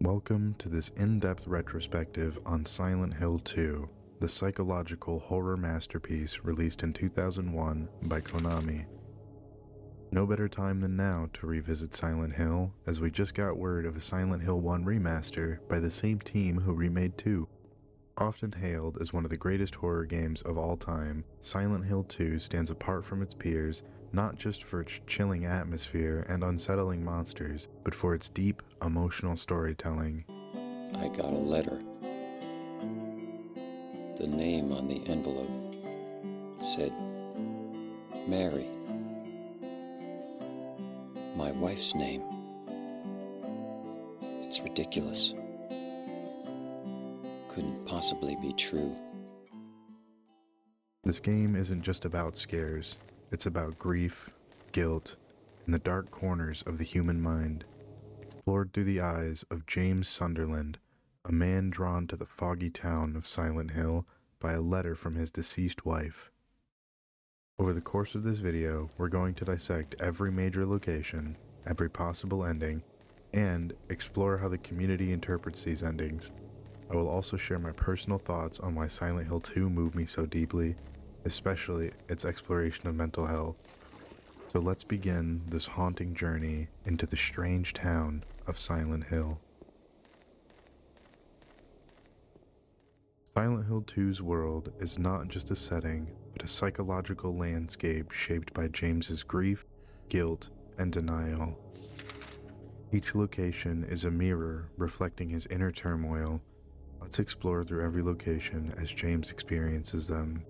Welcome to this in-depth retrospective on Silent Hill 2, the psychological horror masterpiece released in 2001 by Konami. No better time than now to revisit Silent Hill, as we just got word of a Silent Hill 1 remaster by the same team who remade 2. Often hailed as one of the greatest horror games of all time, Silent Hill 2 stands apart from its peers not just for its chilling atmosphere and unsettling monsters, but for its deep, emotional storytelling. I got a letter. The name on the envelope said, Mary. My wife's name. It's ridiculous. Couldn't possibly be true. This game isn't just about scares. It's about grief, guilt, and the dark corners of the human mind, explored through the eyes of James Sunderland, a man drawn to the foggy town of Silent Hill by a letter from his deceased wife. Over the course of this video, we're going to dissect every major location, every possible ending, and explore how the community interprets these endings. I will also share my personal thoughts on why Silent Hill 2 moved me so deeply, especially its exploration of mental health. So let's begin this haunting journey into the strange town of Silent Hill. Silent Hill 2's world is not just a setting, but a psychological landscape shaped by James's grief, guilt, and denial. Each location is a mirror reflecting his inner turmoil. Let's explore through every location as James experiences them.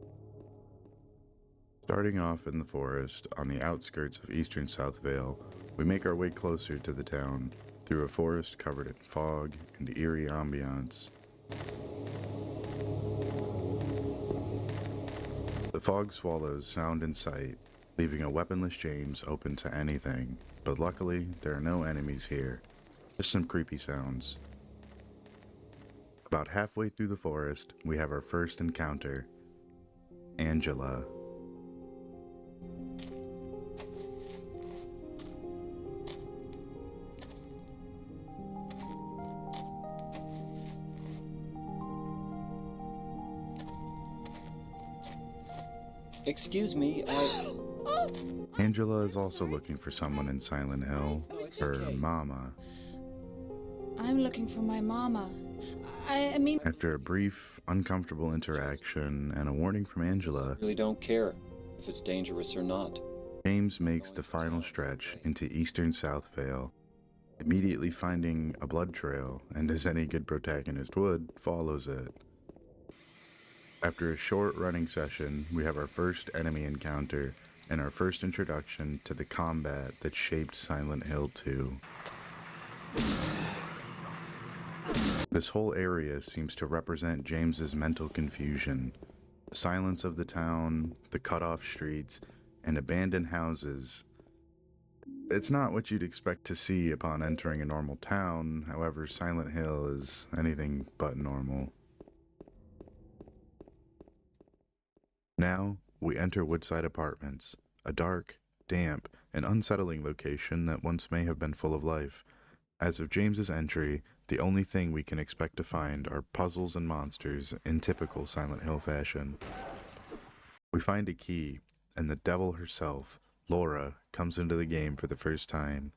Starting off in the forest on the outskirts of eastern South Vale, we make our way closer to the town through a forest covered in fog and eerie ambiance. The fog swallows sound and sight, leaving a weaponless James open to anything, but luckily there are no enemies here, just some creepy sounds. About halfway through the forest, we have our first encounter, Angela. Excuse me, Angela is also looking for someone in Silent Hill, her mama. I'm looking for my mama. I mean... After a brief, uncomfortable interaction and a warning from Angela, really don't care if it's dangerous or not. James makes the final stretch into eastern South Vale, immediately finding a blood trail, and as any good protagonist would, follows it. After a short running session, we have our first enemy encounter and our first introduction to the combat that shaped Silent Hill 2. This whole area seems to represent James's mental confusion. The silence of the town, the cut-off streets, and abandoned houses. It's not what you'd expect to see upon entering a normal town, however, Silent Hill is anything but normal. Now, we enter Woodside Apartments, a dark, damp, and unsettling location that once may have been full of life. As of James's entry, the only thing we can expect to find are puzzles and monsters in typical Silent Hill fashion. We find a key, and the devil herself, Laura, comes into the game for the first time.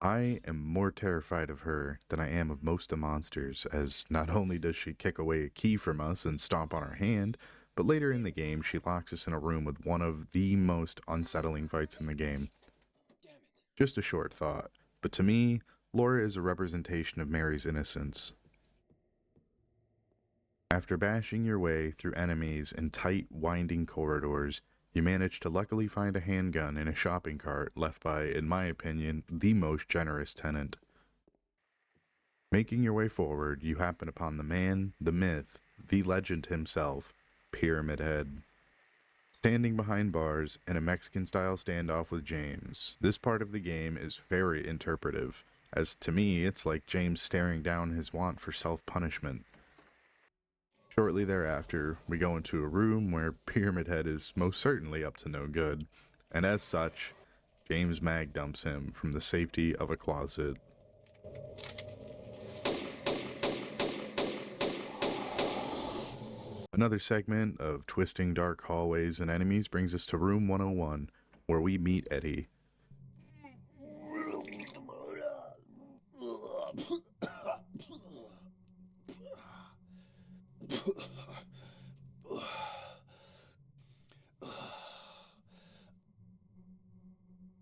I am more terrified of her than I am of most of the monsters, as not only does she kick away a key from us and stomp on our hand, but later in the game she locks us in a room with one of the most unsettling fights in the game. Just a short thought, but to me, Laura is a representation of Mary's innocence. After bashing your way through enemies in tight, winding corridors, you manage to luckily find a handgun in a shopping cart left by, in my opinion, the most generous tenant. Making your way forward, you happen upon the man, the myth, the legend himself, Pyramid Head. Standing behind bars in a Mexican-style standoff with James, this part of the game is very interpretive, as to me it's like James staring down his want for self-punishment. Shortly thereafter, we go into a room where Pyramid Head is most certainly up to no good, and as such, James mag dumps him from the safety of a closet. Another segment of twisting dark hallways and enemies brings us to room 101, where we meet Eddie.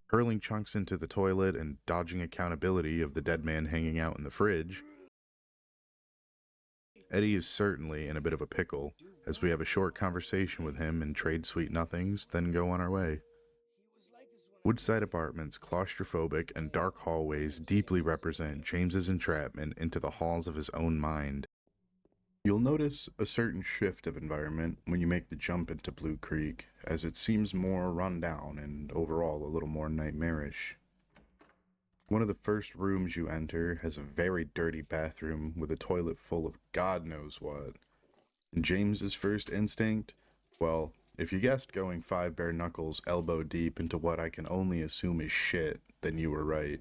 Hurling chunks into the toilet and dodging accountability of the dead man hanging out in the fridge, Eddie is certainly in a bit of a pickle, as we have a short conversation with him and trade sweet nothings, then go on our way. Woodside Apartments' claustrophobic and dark hallways deeply represent James's entrapment into the halls of his own mind. You'll notice a certain shift of environment when you make the jump into Blue Creek, as it seems more run down and overall a little more nightmarish. One of the first rooms you enter has a very dirty bathroom with a toilet full of God knows what. And James's first instinct? Well, if you guessed going 5 bare knuckles elbow deep into what I can only assume is shit, then you were right.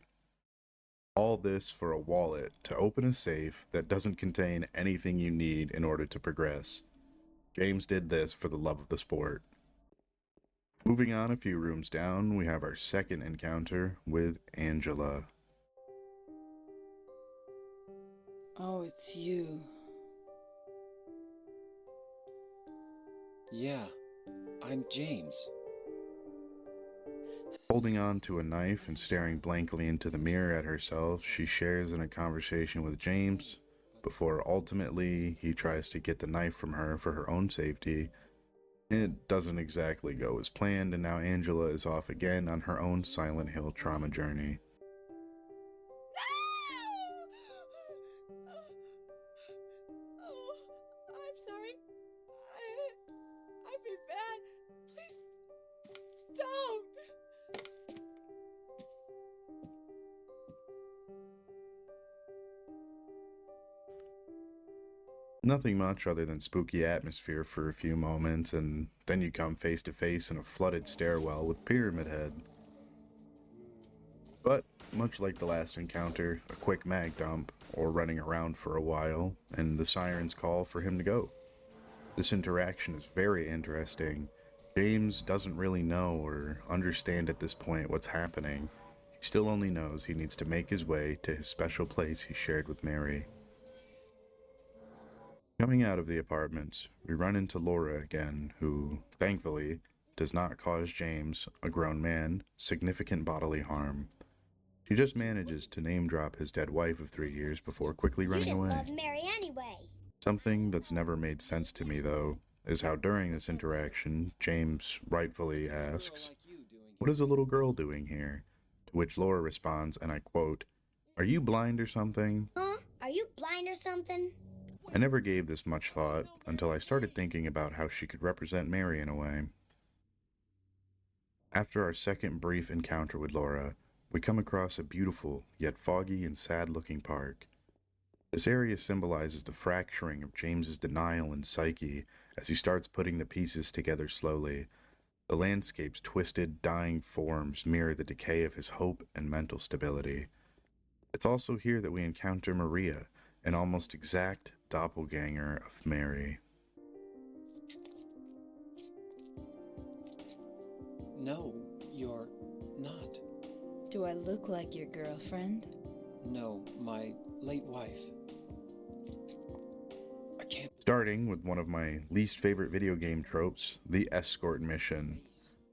All this for a wallet to open a safe that doesn't contain anything you need in order to progress. James did this for the love of the sport. Moving on a few rooms down, we have our second encounter with Angela. Oh, it's you. Yeah, I'm James. Holding on to a knife and staring blankly into the mirror at herself, she shares in a conversation with James, before ultimately he tries to get the knife from her for her own safety. It doesn't exactly go as planned, and now Angela is off again on her own Silent Hill trauma journey. Oh, I'm sorry. I've been bad. Please don't. Nothing much other than spooky atmosphere for a few moments, and then you come face to face in a flooded stairwell with Pyramid Head. But, much like the last encounter, a quick mag dump, or running around for a while, and the sirens call for him to go. This interaction is very interesting. James doesn't really know or understand at this point what's happening. He still only knows he needs to make his way to his special place he shared with Mary. Coming out of the apartments, we run into Laura again, who, thankfully, does not cause James, a grown man, significant bodily harm. She just manages to name drop his dead wife of 3 years before quickly running away. You didn't love Mary anyway. Something that's never made sense to me, though, is how during this interaction, James rightfully asks, "What is a little girl doing here?" To which Laura responds, and I quote, "Are you blind or something?" Huh? Are you blind or something? I never gave this much thought until I started thinking about how she could represent Mary in a way. After our second brief encounter with Laura, we come across a beautiful, yet foggy and sad-looking park. This area symbolizes the fracturing of James's denial and psyche as he starts putting the pieces together slowly. The landscape's twisted, dying forms mirror the decay of his hope and mental stability. It's also here that we encounter Maria, an almost exact doppelganger of Mary. No, you're not. Do I look like your girlfriend? No, my late wife. I can't. Starting with one of my least favorite video game tropes, the escort mission.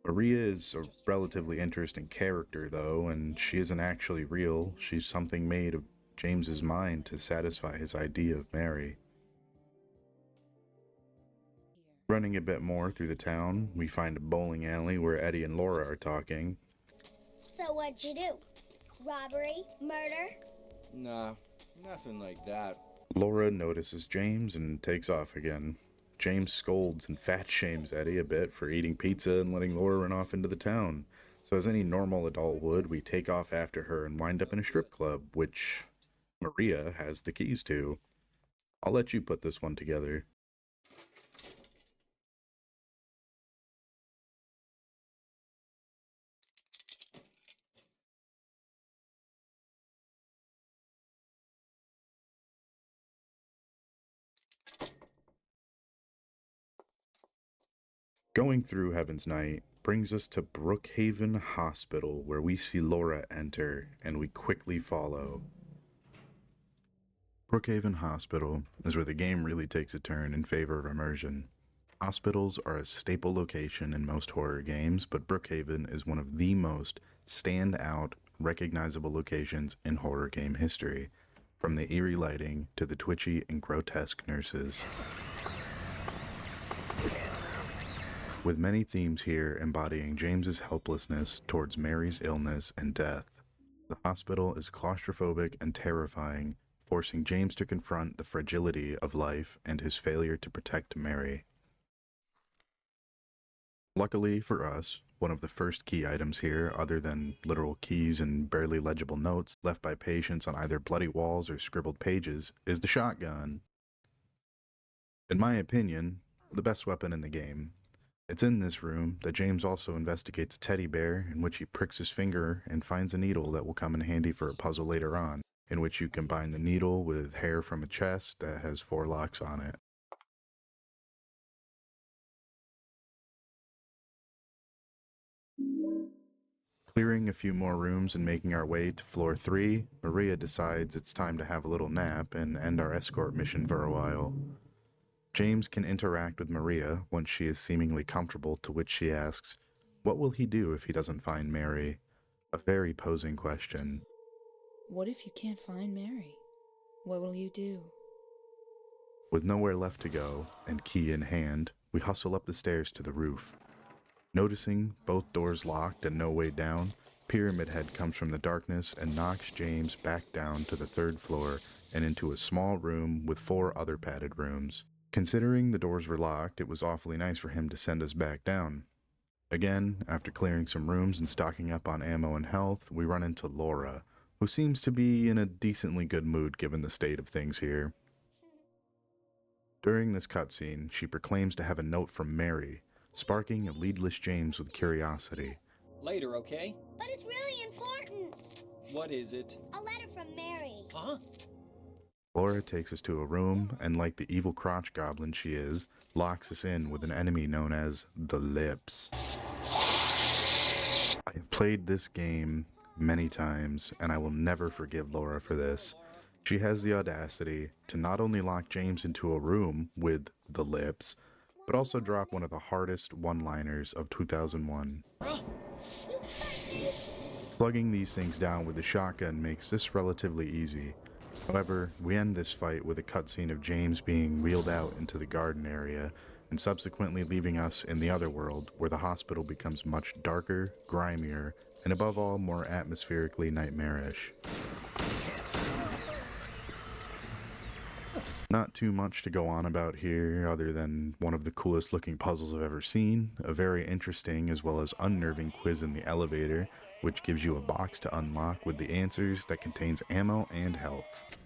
Maria is a relatively interesting character, though, and she isn't actually real. She's something made of James's mind to satisfy his idea of Mary. Running a bit more through the town, we find a bowling alley where Eddie and Laura are talking. So what'd you do? Robbery? Murder? Nah, nothing like that. Laura notices James and takes off again. James scolds and fat shames Eddie a bit for eating pizza and letting Laura run off into the town. So as any normal adult would, we take off after her and wind up in a strip club, which Maria has the keys to. I'll let you put this one together. Going through Heaven's Night brings us to Brookhaven Hospital, where we see Laura enter, and we quickly follow. Brookhaven Hospital is where the game really takes a turn in favor of immersion. Hospitals are a staple location in most horror games, but Brookhaven is one of the most stand-out, recognizable locations in horror game history, from the eerie lighting to the twitchy and grotesque nurses. With many themes here embodying James's helplessness towards Mary's illness and death, the hospital is claustrophobic and terrifying, forcing James to confront the fragility of life and his failure to protect Mary. Luckily for us, one of the first key items here, other than literal keys and barely legible notes left by patients on either bloody walls or scribbled pages, is the shotgun. In my opinion, the best weapon in the game. It's in this room that James also investigates a teddy bear in which he pricks his finger and finds a needle that will come in handy for a puzzle later on, in which you combine the needle with hair from a chest that has 4 locks on it. Clearing a few more rooms and making our way to floor 3, Maria decides it's time to have a little nap and end our escort mission for a while. James can interact with Maria once she is seemingly comfortable, to which she asks, what will he do if he doesn't find Mary? A very posing question. What if you can't find Mary? What will you do? With nowhere left to go, and key in hand, we hustle up the stairs to the roof. Noticing both doors locked and no way down, Pyramid Head comes from the darkness and knocks James back down to the 3rd floor and into a small room with 4 other padded rooms. Considering the doors were locked, it was awfully nice for him to send us back down. Again, after clearing some rooms and stocking up on ammo and health, we run into Laura, who seems to be in a decently good mood given the state of things here. During this cutscene, she proclaims to have a note from Mary, sparking a leadless James with curiosity. Later, okay? But it's really important. What is it? A letter from Mary. Huh? Laura takes us to a room, and like the evil crotch goblin she is, locks us in with an enemy known as the Lips. I have played this game many times, and I will never forgive Laura for this. She has the audacity to not only lock James into a room with the Lips, but also drop one of the hardest one-liners of 2001. Slugging these things down with a shotgun makes this relatively easy. However, we end this fight with a cutscene of James being wheeled out into the garden area, and subsequently leaving us in the other world, where the hospital becomes much darker, grimier, and above all, more atmospherically nightmarish. Not too much to go on about here, other than one of the coolest looking puzzles I've ever seen, a very interesting as well as unnerving quiz in the elevator, which gives you a box to unlock with the answers that contains ammo and health.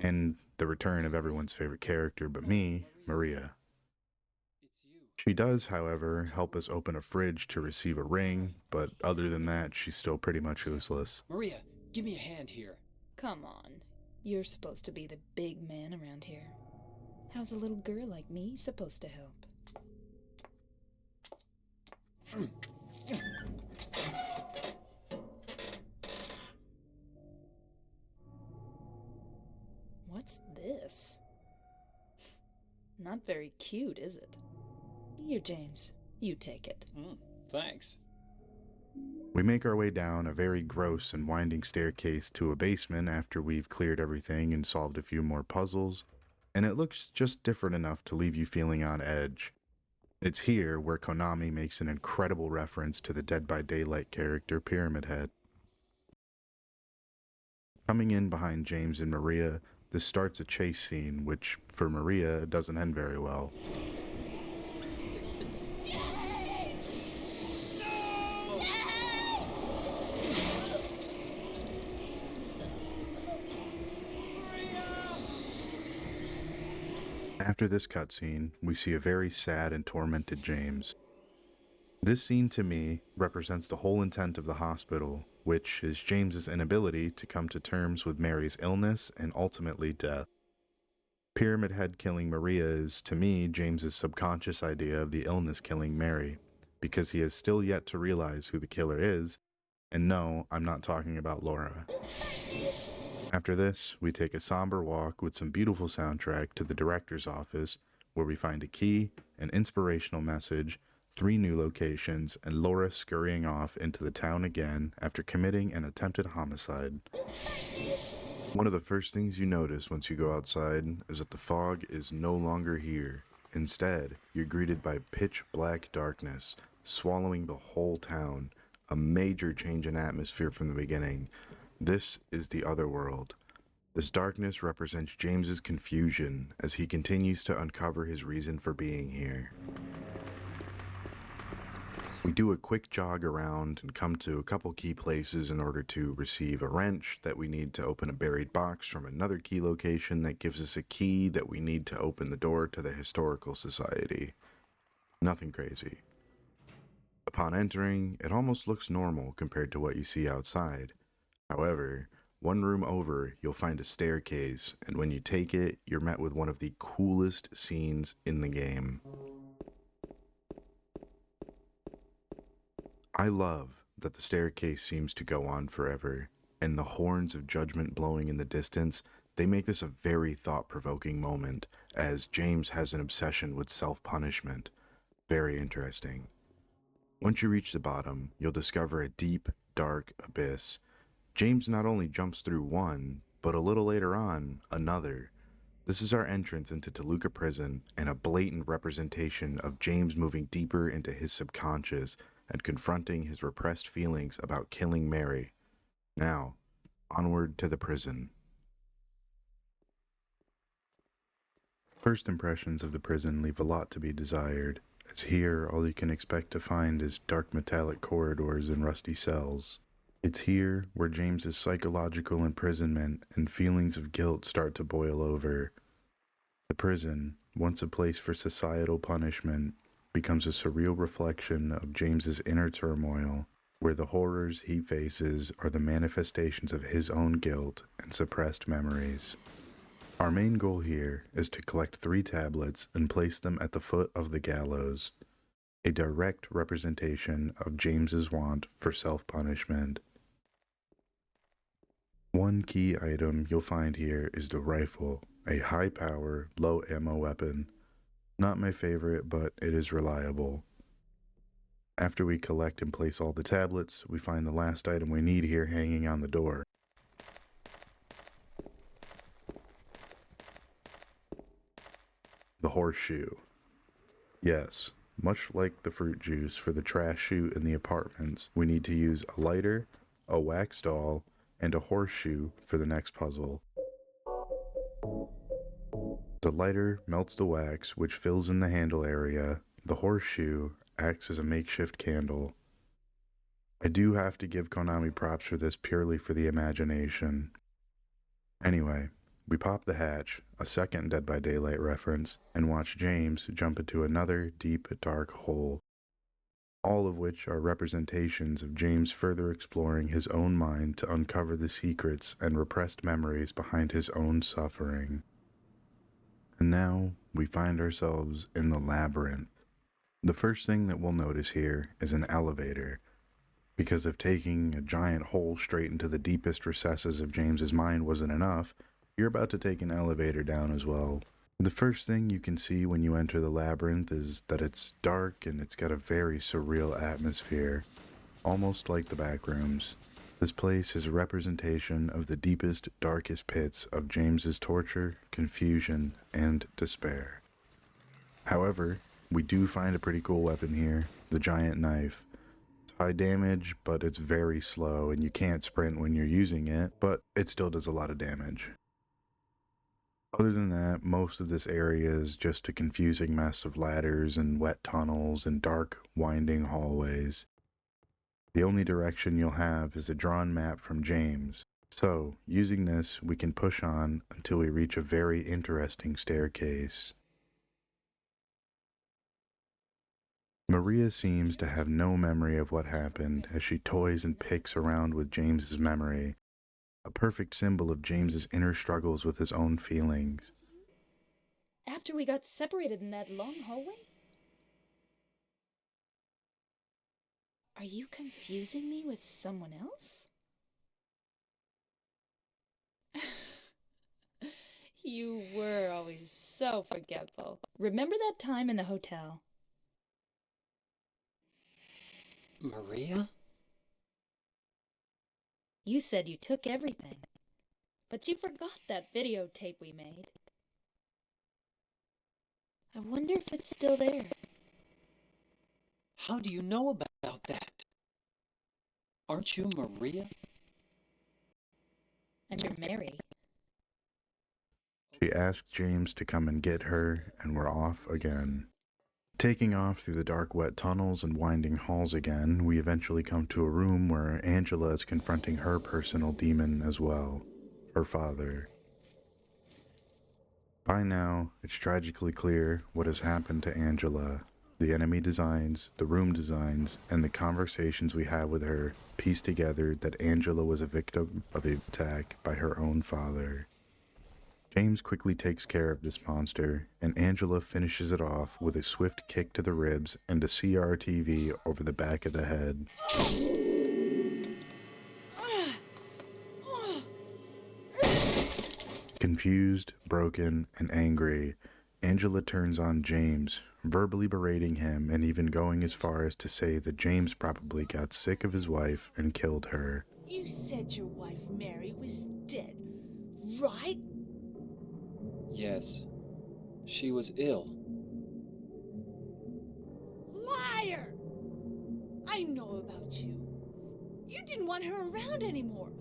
And the return of everyone's favorite character but me, Maria. It's you. She does, however, help us open a fridge to receive a ring, but other than that, she's still pretty much useless. Maria, give me a hand here. Come on. You're supposed to be the big man around here. How's a little girl like me supposed to help? What's this? Not very cute, is it? Here, James. You take it. Thanks. We make our way down a very gross and winding staircase to a basement after we've cleared everything and solved a few more puzzles, and it looks just different enough to leave you feeling on edge. It's here where Konami makes an incredible reference to the Dead by Daylight character Pyramid Head. Coming in behind James and Maria, this starts a chase scene, which, for Maria, doesn't end very well. After this cutscene, we see a very sad and tormented James. This scene to me represents the whole intent of the hospital, which is James's inability to come to terms with Mary's illness and ultimately death. Pyramid Head killing Maria is, to me, James's subconscious idea of the illness killing Mary, because he has still yet to realize who the killer is, and no, I'm not talking about Laura. After this, we take a somber walk with some beautiful soundtrack to the director's office, where we find a key, an inspirational message, 3 new locations, and Laura scurrying off into the town again after committing an attempted homicide. One of the first things you notice once you go outside is that the fog is no longer here. Instead, you're greeted by pitch black darkness, swallowing the whole town, a major change in atmosphere from the beginning. This is the other world. This darkness represents James's confusion as he continues to uncover his reason for being here. We do a quick jog around and come to a couple key places in order to receive a wrench that we need to open a buried box from another key location that gives us a key that we need to open the door to the Historical Society. Nothing crazy. Upon entering, it almost looks normal compared to what you see outside. However, one room over, you'll find a staircase, and when you take it, you're met with one of the coolest scenes in the game. I love that the staircase seems to go on forever, and the horns of judgment blowing in the distance, they make this a very thought-provoking moment, as James has an obsession with self-punishment. Very interesting. Once you reach the bottom, you'll discover a deep, dark abyss. James not only jumps through one, but a little later on, another. This is our entrance into Toluca Prison, and a blatant representation of James moving deeper into his subconscious and confronting his repressed feelings about killing Mary. Now, onward to the prison. First impressions of the prison leave a lot to be desired, as here all you can expect to find is dark metallic corridors and rusty cells. It's here where James's psychological imprisonment and feelings of guilt start to boil over. The prison, once a place for societal punishment, becomes a surreal reflection of James's inner turmoil, where the horrors he faces are the manifestations of his own guilt and suppressed memories. Our main goal here is to collect 3 tablets and place them at the foot of the gallows, a direct representation of James's want for self-punishment. One key item you'll find here is the rifle, a high-power, low-ammo weapon. Not my favorite, but it is reliable. After we collect and place all the tablets, we find the last item we need here hanging on the door. The horseshoe. Yes, much like the fruit juice for the trash chute in the apartments, we need to use a lighter, a wax doll, and a horseshoe for the next puzzle. The lighter melts the wax, which fills in the handle area. The horseshoe acts as a makeshift candle. I do have to give Konami props for this purely for the imagination. Anyway, we pop the hatch, a second Dead by Daylight reference, and watch James jump into another deep, dark hole. All of which are representations of James further exploring his own mind to uncover the secrets and repressed memories behind his own suffering. And now, we find ourselves in the labyrinth. The first thing that we'll notice here is an elevator, because if taking a giant hole straight into the deepest recesses of James's mind wasn't enough, you're about to take an elevator down as well. The first thing you can see when you enter the labyrinth is that it's dark and it's got a very surreal atmosphere, almost like the back rooms. This place is a representation of the deepest, darkest pits of James's torture, confusion, and despair. However, we do find a pretty cool weapon here, the giant knife. It's high damage, but it's very slow, and you can't sprint when you're using it, but it still does a lot of damage. Other than that, most of this area is just a confusing mess of ladders and wet tunnels and dark, winding hallways. The only direction you'll have is a drawn map from James. So, using this, we can push on until we reach a very interesting staircase. Maria seems to have no memory of what happened as she toys and picks around with James's memory, a perfect symbol of James's inner struggles with his own feelings. After we got separated in that long hallway? Are you confusing me with someone else? You were always so forgetful. Remember that time in the hotel? Maria? You said you took everything, but you forgot that videotape we made. I wonder if it's still there. How do you know about that? Aren't you Maria? And you're Mary. She asked James to come and get her, and we're off again. Taking off through the dark, wet tunnels and winding halls again, we eventually come to a room where Angela is confronting her personal demon as well, her father. By now, it's tragically clear what has happened to Angela. The enemy designs, the room designs, and the conversations we have with her piece together that Angela was a victim of an attack by her own father. James quickly takes care of this monster, and Angela finishes it off with a swift kick to the ribs and a CRTV over the back of the head. Confused, broken, and angry, Angela turns on James, verbally berating him and even going as far as to say that James probably got sick of his wife and killed her. You said your wife Mary was dead, right? Yes. She was ill. Liar! I know about you. You didn't want her around anymore.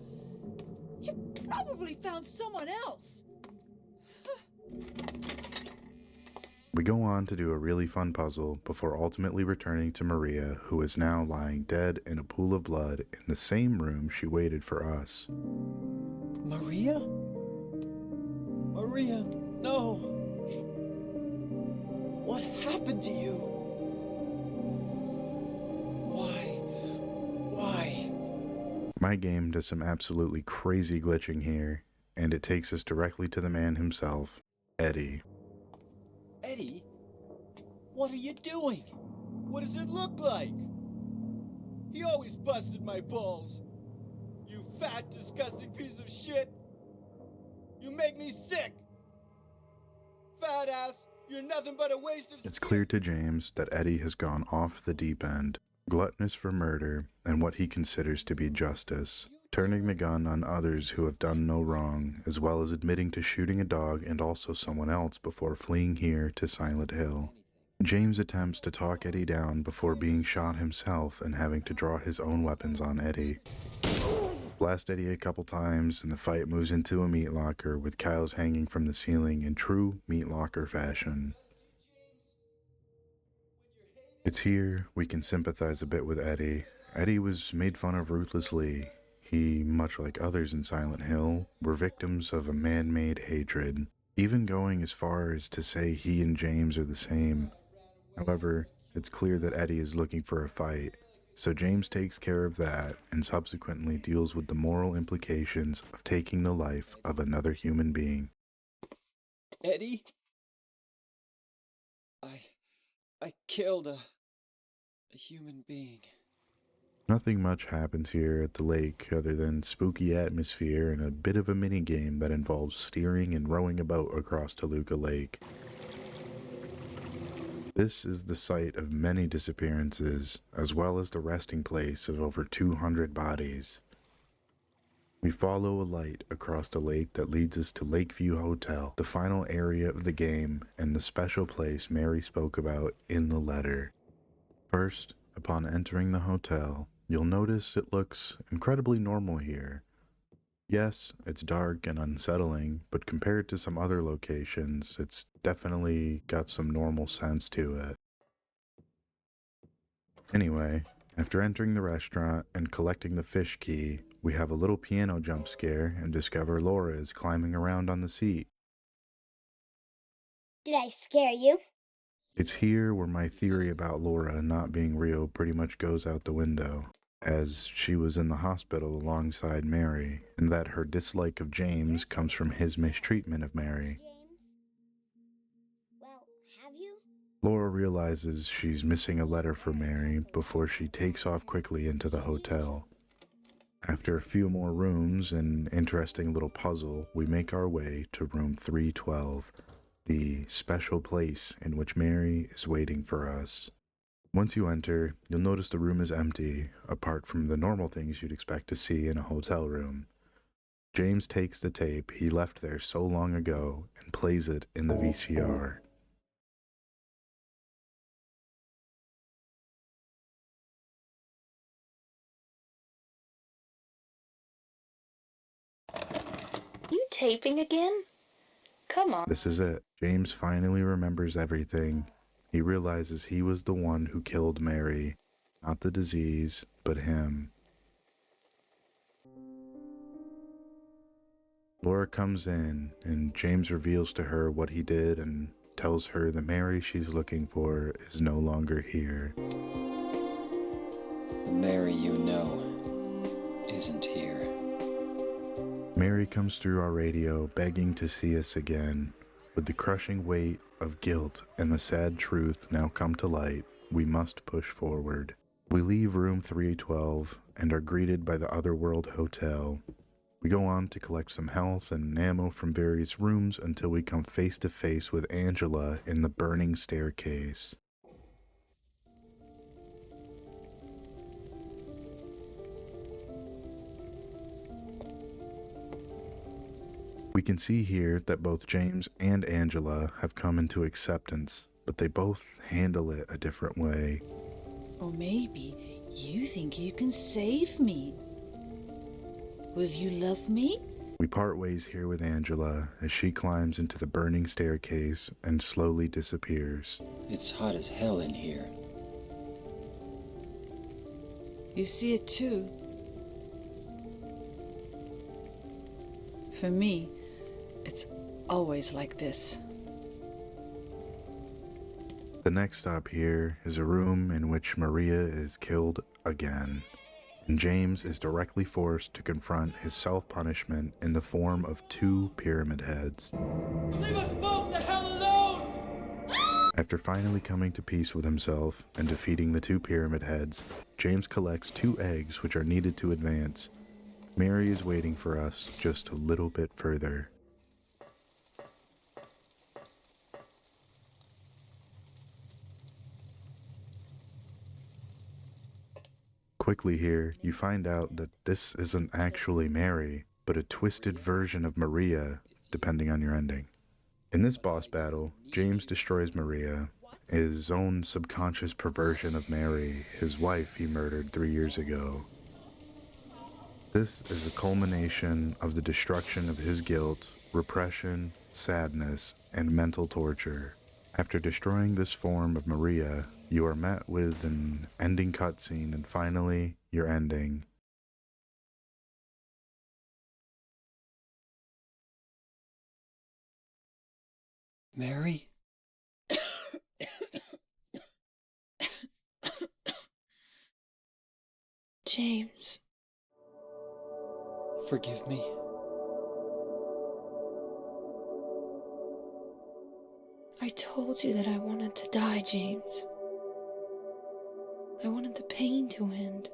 You probably found someone else. We go on to do a really fun puzzle before ultimately returning to Maria, who is now lying dead in a pool of blood in the same room she waited for us. Maria? Maria, no! What happened to you? Why? My game does some absolutely crazy glitching here, and it takes us directly to the man himself, Eddie. Eddie? What are you doing? What does it look like? He always busted my balls. You fat, disgusting piece of shit. You make me sick. Fat ass, you're nothing but a waste of It's skin. clear to James that Eddie has gone off the deep end, gluttonous for murder and what he considers to be justice, turning the gun on others who have done no wrong, as well as admitting to shooting a dog and also someone else before fleeing here to Silent Hill. James attempts to talk Eddie down before being shot himself and having to draw his own weapons on Eddie. Blast Eddie a couple times, and the fight moves into a meat locker with cows hanging from the ceiling in true meat locker fashion. It's here we can sympathize a bit with Eddie. Eddie was made fun of ruthlessly. He, much like others in Silent Hill, were victims of a man-made hatred, even going as far as to say he and James are the same. However, it's clear that Eddie is looking for a fight, so James takes care of that and subsequently deals with the moral implications of taking the life of another human being. Eddie? I killed a human being. Nothing much happens here at the lake other than spooky atmosphere and a bit of a mini-game that involves steering and rowing a boat across Toluca Lake. This is the site of many disappearances, as well as the resting place of over 200 bodies. We follow a light across the lake that leads us to Lakeview Hotel, the final area of the game and the special place Mary spoke about in the letter. First, upon entering the hotel, you'll notice it looks incredibly normal here. Yes, it's dark and unsettling, but compared to some other locations, it's definitely got some normal sense to it. Anyway, after entering the restaurant and collecting the fish key, we have a little piano jump scare and discover Laura is climbing around on the seat. Did I scare you? It's here where my theory about Laura not being real pretty much goes out the window, as she was in the hospital alongside Mary, and that her dislike of James comes from his mistreatment of Mary. James? Laura realizes she's missing a letter from Mary before she takes off quickly into the hotel. After a few more rooms and an interesting little puzzle, we make our way to room 312, the special place in which Mary is waiting for us. Once you enter, you'll notice the room is empty, apart from the normal things you'd expect to see in a hotel room. James takes the tape he left there so long ago and plays it in the VCR. You taping again? Come on. This is it. James finally remembers everything. He realizes he was the one who killed Mary. Not the disease, but him. Laura comes in, and James reveals to her what he did and tells her the Mary she's looking for is no longer here. The Mary you know isn't here. Mary comes through our radio begging to see us again. With the crushing weight of guilt and the sad truth now come to light, we must push forward. We leave room 312 and are greeted by the Otherworld Hotel. We go on to collect some health and ammo from various rooms until we come face to face with Angela in the burning staircase. We can see here that both James and Angela have come into acceptance, but they both handle it a different way. Or maybe you think you can save me. Will you love me? We part ways here with Angela as she climbs into the burning staircase and slowly disappears. It's hot as hell in here. You see it too. For me, it's always like this. The next stop here is a room in which Maria is killed again, and James is directly forced to confront his self-punishment in the form of 2 pyramid heads. Leave us both the hell alone! After finally coming to peace with himself and defeating the 2 pyramid heads, James collects 2 eggs which are needed to advance. Mary is waiting for us just a little bit further. Quickly here, you find out that this isn't actually Mary, but a twisted version of Maria, depending on your ending. In this boss battle, James destroys Maria, his own subconscious perversion of Mary, his wife he murdered 3 years ago. This is a culmination of the destruction of his guilt, repression, sadness, and mental torture. After destroying this form of Maria, you are met with an ending cutscene and finally, your ending. Mary? James. Forgive me. I told you that I wanted to die, James. I wanted the pain to end.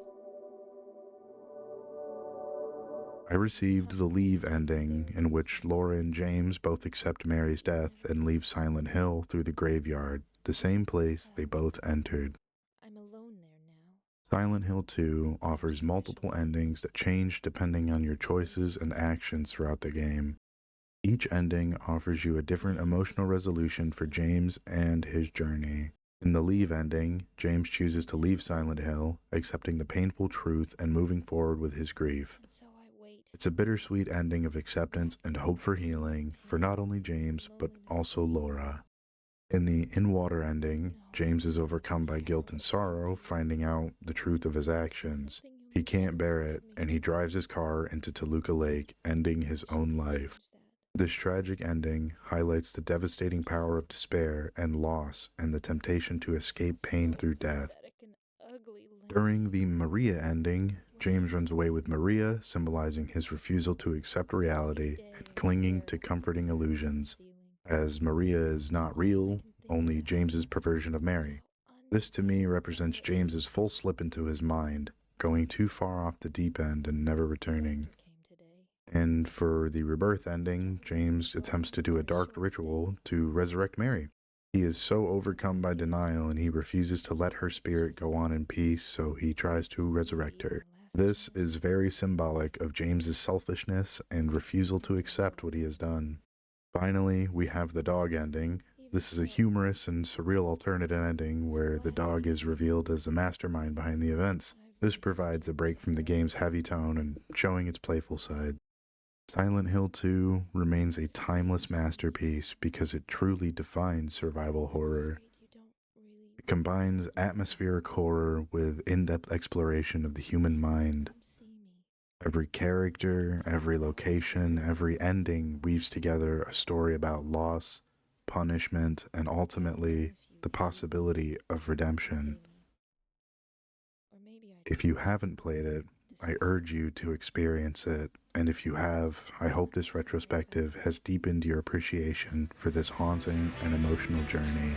I received the Leave ending, in which Laura and James both accept Mary's death and leave Silent Hill through the graveyard, the same place they both entered. I'm alone there now. Silent Hill 2 offers multiple endings that change depending on your choices and actions throughout the game. Each ending offers you a different emotional resolution for James and his journey. In the Leave ending, James chooses to leave Silent Hill, accepting the painful truth and moving forward with his grief. And so I wait. It's a bittersweet ending of acceptance and hope for healing for not only James, but also Laura. In the In Water ending, James is overcome by guilt and sorrow, finding out the truth of his actions. He can't bear it, and he drives his car into Toluca Lake, ending his own life. This tragic ending highlights the devastating power of despair and loss and the temptation to escape pain through death. During the Maria ending, James runs away with Maria, symbolizing his refusal to accept reality and clinging to comforting illusions. As Maria is not real, only James's perversion of Mary. This to me represents James's full slip into his mind, going too far off the deep end and never returning. And for the rebirth ending, James attempts to do a dark ritual to resurrect Mary. He is so overcome by denial and he refuses to let her spirit go on in peace, so he tries to resurrect her. This is very symbolic of James's selfishness and refusal to accept what he has done. Finally, we have the dog ending. This is a humorous and surreal alternate ending where the dog is revealed as the mastermind behind the events. This provides a break from the game's heavy tone and showing its playful side. Silent Hill 2 remains a timeless masterpiece because it truly defines survival horror. It combines atmospheric horror with in-depth exploration of the human mind. Every character, every location, every ending weaves together a story about loss, punishment, and ultimately the possibility of redemption. If you haven't played it, I urge you to experience it, and if you have, I hope this retrospective has deepened your appreciation for this haunting and emotional journey.